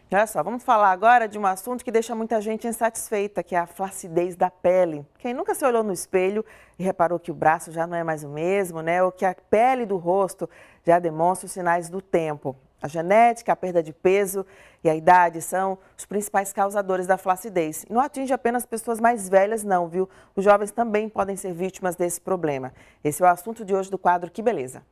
Olha só, vamos falar agora de um assunto que deixa muita gente insatisfeita, que é a flacidez da pele. Quem nunca se olhou no espelho e reparou que o braço já não é mais o mesmo, né? Ou que a pele do rosto já demonstra os sinais do tempo. A genética, a perda de peso e a idade são os principais causadores da flacidez. E não atinge apenas pessoas mais velhas, não, viu? Os jovens também podem ser vítimas desse problema. Esse é o assunto de hoje do quadro Que Beleza.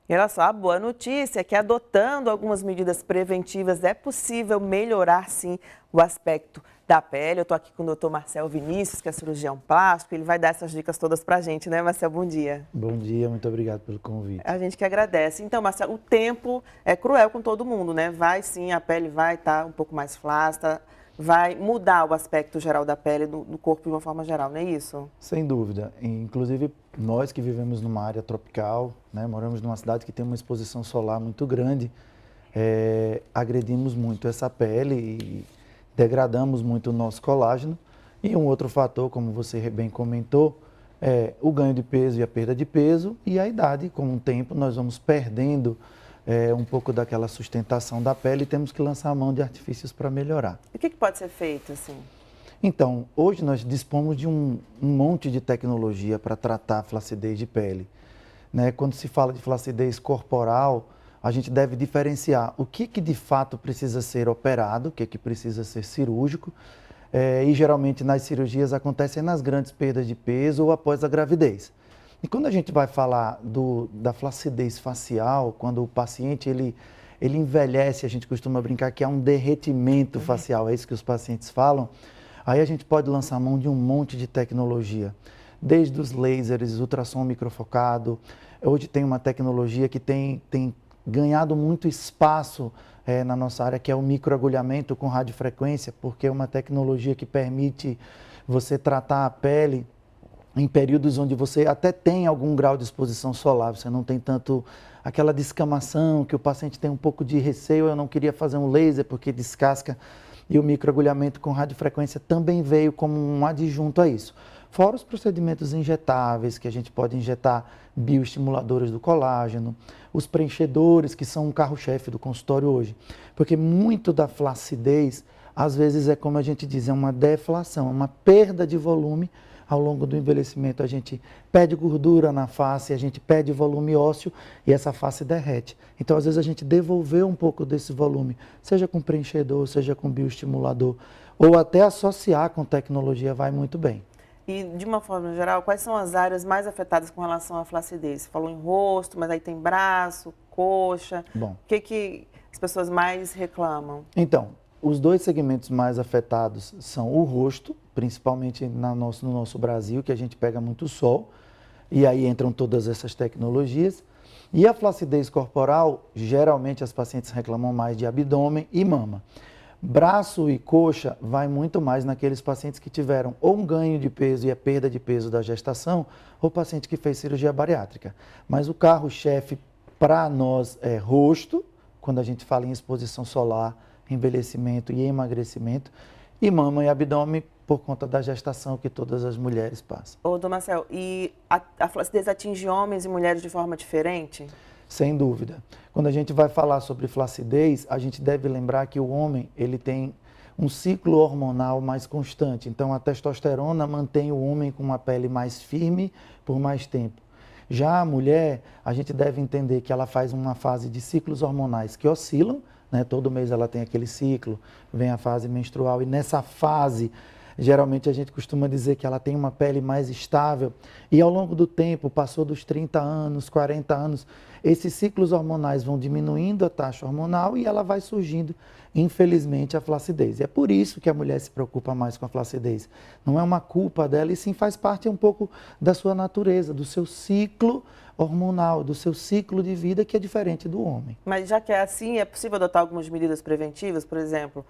E olha só, a boa notícia é que adotando algumas medidas preventivas é possível melhorar sim o aspecto da pele. Eu estou aqui com o Dr. Marcel Vinícius, que é cirurgião plástico, ele vai dar essas dicas todas pra gente, né, Marcel? Bom dia. Bom dia, muito obrigado pelo convite. A gente que agradece. Então, Marcel, o tempo é cruel com todo mundo, né? Vai sim, a pele vai estar um pouco mais flácida, vai mudar o aspecto geral da pele, do corpo de uma forma geral, não é isso? Sem dúvida. Inclusive, nós que vivemos numa área tropical, né, moramos numa cidade que tem uma exposição solar muito grande, agredimos muito essa pele e degradamos muito o nosso colágeno. E um outro fator, como você bem comentou, é o ganho de peso e a perda de peso e a idade. Com o tempo, nós vamos perdendo um pouco daquela sustentação da pele e temos que lançar a mão de artifícios para melhorar. E o que pode ser feito, assim? Então, hoje nós dispomos de um monte de tecnologia para tratar a flacidez de pele. Né? Quando se fala de flacidez corporal, a gente deve diferenciar o que de fato precisa ser operado, o que precisa ser cirúrgico, e geralmente nas cirurgias acontecem nas grandes perdas de peso ou após a gravidez. E quando a gente vai falar da flacidez facial, quando o paciente ele envelhece, a gente costuma brincar que há um derretimento facial, é isso que os pacientes falam. Aí a gente pode lançar mão de um monte de tecnologia, desde os lasers, ultrassom microfocado. Hoje tem uma tecnologia que tem ganhado muito espaço na nossa área, que é o microagulhamento com radiofrequência, porque é uma tecnologia que permite você tratar a pele em períodos onde você até tem algum grau de exposição solar, você não tem tanto aquela descamação, que o paciente tem um pouco de receio, eu não queria fazer um laser porque descasca. E o microagulhamento com radiofrequência também veio como um adjunto a isso. Fora os procedimentos injetáveis, que a gente pode injetar bioestimuladores do colágeno, os preenchedores, que são um carro-chefe do consultório hoje. Porque muito da flacidez, às vezes é como a gente diz, é uma deflação, é uma perda de volume. Ao longo do envelhecimento, a gente perde gordura na face, a gente perde volume ósseo e essa face derrete. Então, às vezes, a gente devolver um pouco desse volume, seja com preenchedor, seja com bioestimulador, ou até associar com tecnologia, vai muito bem. E, de uma forma geral, quais são as áreas mais afetadas com relação à flacidez? Você falou em rosto, mas aí tem braço, coxa. Bom. O que as pessoas mais reclamam? Então, os dois segmentos mais afetados são o rosto, principalmente no nosso Brasil, que a gente pega muito sol, e aí entram todas essas tecnologias. E a flacidez corporal, geralmente as pacientes reclamam mais de abdômen e mama. Braço e coxa vai muito mais naqueles pacientes que tiveram ou um ganho de peso e a perda de peso da gestação, ou paciente que fez cirurgia bariátrica. Mas o carro-chefe para nós é rosto, quando a gente fala em exposição solar, envelhecimento e emagrecimento, e mama e abdômen por conta da gestação que todas as mulheres passam. Ô, Dr. Marcel, e a flacidez atinge homens e mulheres de forma diferente? Sem dúvida. Quando a gente vai falar sobre flacidez, a gente deve lembrar que o homem ele tem um ciclo hormonal mais constante. Então, a testosterona mantém o homem com uma pele mais firme por mais tempo. Já a mulher, a gente deve entender que ela faz uma fase de ciclos hormonais que oscilam, né? Todo mês ela tem aquele ciclo, vem a fase menstrual e nessa fase, geralmente a gente costuma dizer que ela tem uma pele mais estável e ao longo do tempo, passou dos 30 anos, 40 anos, esses ciclos hormonais vão diminuindo a taxa hormonal e ela vai surgindo, infelizmente, a flacidez. E é por isso que a mulher se preocupa mais com a flacidez. Não é uma culpa dela e sim faz parte um pouco da sua natureza, do seu ciclo hormonal, do seu ciclo de vida que é diferente do homem. Mas já que é assim, é possível adotar algumas medidas preventivas, por exemplo,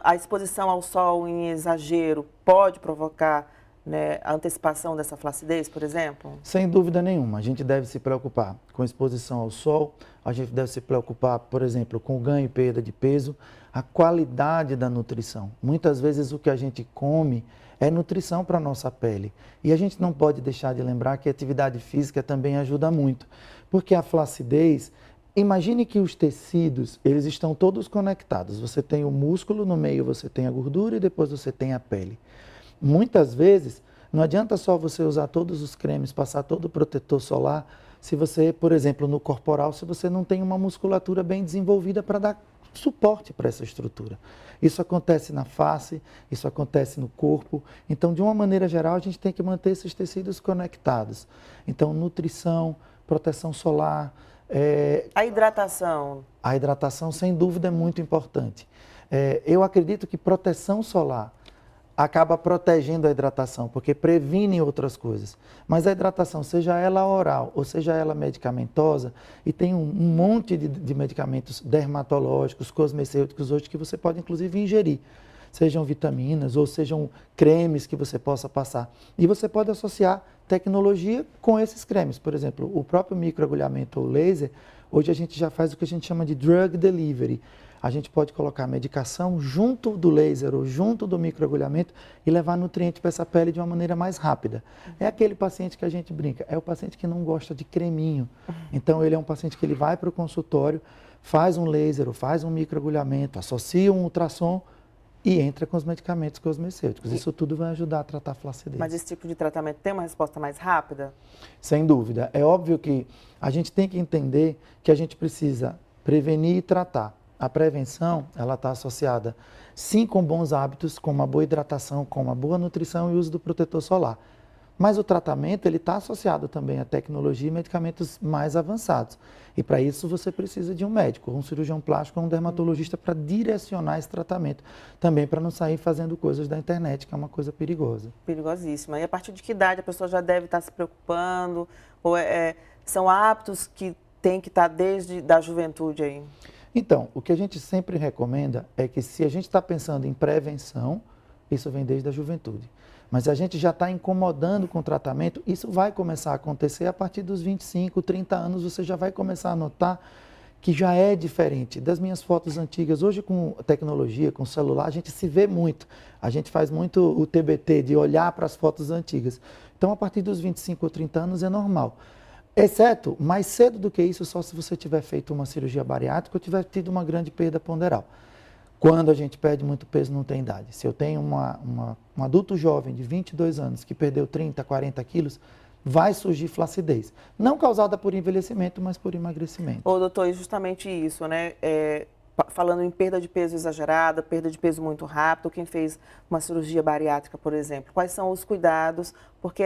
a exposição ao sol em exagero pode provocar, né, a antecipação dessa flacidez, por exemplo? Sem dúvida nenhuma, a gente deve se preocupar com a exposição ao sol, a gente deve se preocupar, por exemplo, com o ganho e perda de peso, a qualidade da nutrição. Muitas vezes o que a gente come é nutrição para a nossa pele. E a gente não pode deixar de lembrar que a atividade física também ajuda muito, porque a flacidez, imagine que os tecidos, eles estão todos conectados. Você tem o músculo, no meio você tem a gordura e depois você tem a pele. Muitas vezes, não adianta só você usar todos os cremes, passar todo o protetor solar, se você, por exemplo, no corporal, se você não tem uma musculatura bem desenvolvida para dar suporte para essa estrutura. Isso acontece na face, isso acontece no corpo. Então, de uma maneira geral, a gente tem que manter esses tecidos conectados. Então, nutrição, proteção solar. A hidratação? A hidratação, sem dúvida, é muito importante. Eu acredito que proteção solar acaba protegendo a hidratação, porque previne outras coisas. Mas a hidratação, seja ela oral ou seja ela medicamentosa, e tem um monte de medicamentos dermatológicos, cosmecêuticos hoje que você pode inclusive ingerir, sejam vitaminas ou sejam cremes que você possa passar. E você pode associar tecnologia com esses cremes. Por exemplo, o próprio microagulhamento ou laser, hoje a gente já faz o que a gente chama de drug delivery. A gente pode colocar medicação junto do laser ou junto do microagulhamento e levar nutriente para essa pele de uma maneira mais rápida. É aquele paciente que a gente brinca, é o paciente que não gosta de creminho. Então, ele é um paciente que ele vai para o consultório, faz um laser ou faz um microagulhamento, associa um ultrassom e entra com os medicamentos cosmecêuticos. Isso tudo vai ajudar a tratar a flacidez. Mas esse tipo de tratamento tem uma resposta mais rápida? Sem dúvida. É óbvio que a gente tem que entender que a gente precisa prevenir e tratar. A prevenção, ela está associada, sim, com bons hábitos, com uma boa hidratação, com uma boa nutrição e uso do protetor solar. Mas o tratamento, ele está associado também à tecnologia e medicamentos mais avançados. E para isso você precisa de um médico, um cirurgião plástico ou um dermatologista para direcionar esse tratamento. Também para não sair fazendo coisas da internet, que é uma coisa perigosa. Perigosíssima. E a partir de que idade a pessoa já deve estar se preocupando? Ou são hábitos que tem que estar desde a juventude aí? Então, o que a gente sempre recomenda é que se a gente está pensando em prevenção, isso vem desde a juventude. Mas se a gente já está incomodando com o tratamento, isso vai começar a acontecer a partir dos 25, 30 anos, você já vai começar a notar que já é diferente. Das minhas fotos antigas, hoje com tecnologia, com celular, a gente se vê muito. A gente faz muito o TBT, de olhar para as fotos antigas. Então, a partir dos 25 ou 30 anos é normal. Exceto, mais cedo do que isso, só se você tiver feito uma cirurgia bariátrica ou tiver tido uma grande perda ponderal. Quando a gente perde muito peso, não tem idade. Se eu tenho um adulto jovem de 22 anos que perdeu 30, 40 quilos, vai surgir flacidez. Não causada por envelhecimento, mas por emagrecimento. Ô, doutor, e justamente isso, né? Falando em perda de peso exagerada, perda de peso muito rápido, quem fez uma cirurgia bariátrica, por exemplo, quais são os cuidados? Porque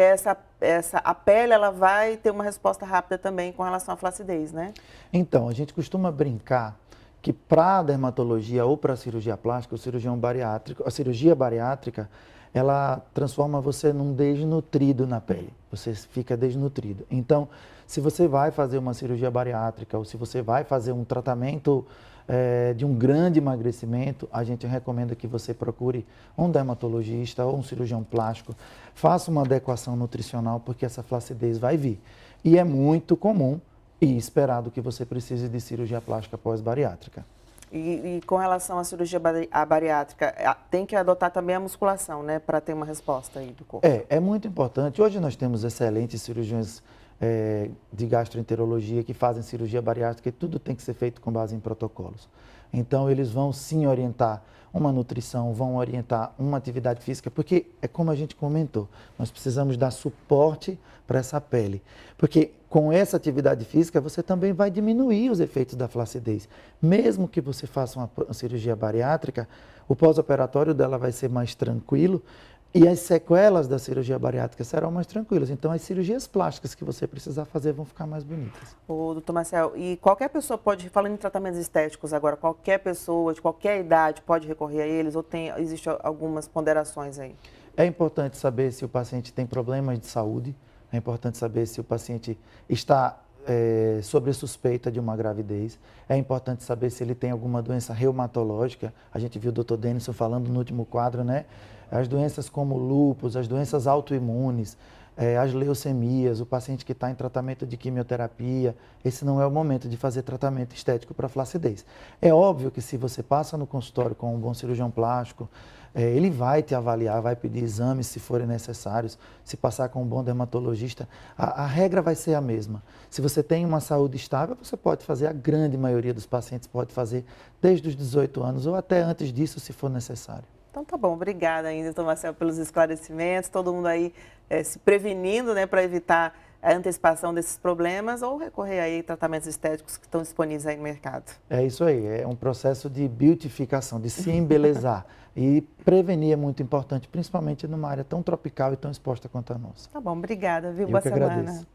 a pele ela vai ter uma resposta rápida também com relação à flacidez, né? Então, a gente costuma brincar que para a dermatologia ou para a cirurgia plástica, o cirurgião bariátrico, a cirurgia bariátrica, ela transforma você num desnutrido na pele. Você fica desnutrido. Então, se você vai fazer uma cirurgia bariátrica ou se você vai fazer um tratamento de um grande emagrecimento, a gente recomenda que você procure um dermatologista ou um cirurgião plástico, faça uma adequação nutricional, porque essa flacidez vai vir. E é muito comum e esperado que você precise de cirurgia plástica pós-bariátrica. E com relação à cirurgia bariátrica, tem que adotar também a musculação, né, para ter uma resposta aí do corpo. É muito importante. Hoje nós temos excelentes cirurgiões de gastroenterologia que fazem cirurgia bariátrica e tudo tem que ser feito com base em protocolos. Então, eles vão sim orientar uma nutrição, vão orientar uma atividade física, porque é como a gente comentou, nós precisamos dar suporte para essa pele. Porque com essa atividade física, você também vai diminuir os efeitos da flacidez. Mesmo que você faça uma cirurgia bariátrica, o pós-operatório dela vai ser mais tranquilo, e as sequelas da cirurgia bariátrica serão mais tranquilas. Então, as cirurgias plásticas que você precisar fazer vão ficar mais bonitas. Ô, doutor Marcel, e qualquer pessoa pode, falando em tratamentos estéticos agora, qualquer pessoa de qualquer idade pode recorrer a eles ou existem algumas ponderações aí? É importante saber se o paciente tem problemas de saúde, é importante saber se o paciente está sobre suspeita de uma gravidez, é importante saber se ele tem alguma doença reumatológica. A gente viu o doutor Denison falando no último quadro, né? As doenças como lúpus, as doenças autoimunes, as leucemias, o paciente que está em tratamento de quimioterapia, esse não é o momento de fazer tratamento estético para flacidez. É óbvio que se você passa no consultório com um bom cirurgião plástico, ele vai te avaliar, vai pedir exames se forem necessários, se passar com um bom dermatologista, a regra vai ser a mesma. Se você tem uma saúde estável, você pode fazer, a grande maioria dos pacientes pode fazer desde os 18 anos ou até antes disso, se for necessário. Então tá bom, obrigada ainda, doutor Marcelo, pelos esclarecimentos, todo mundo aí se prevenindo, né, para evitar a antecipação desses problemas ou recorrer aí a tratamentos estéticos que estão disponíveis aí no mercado. É isso aí, é um processo de beautificação, de se embelezar. E prevenir é muito importante, principalmente numa área tão tropical e tão exposta quanto a nossa. Tá bom, obrigada, viu? Eu Boa que semana. agradeço.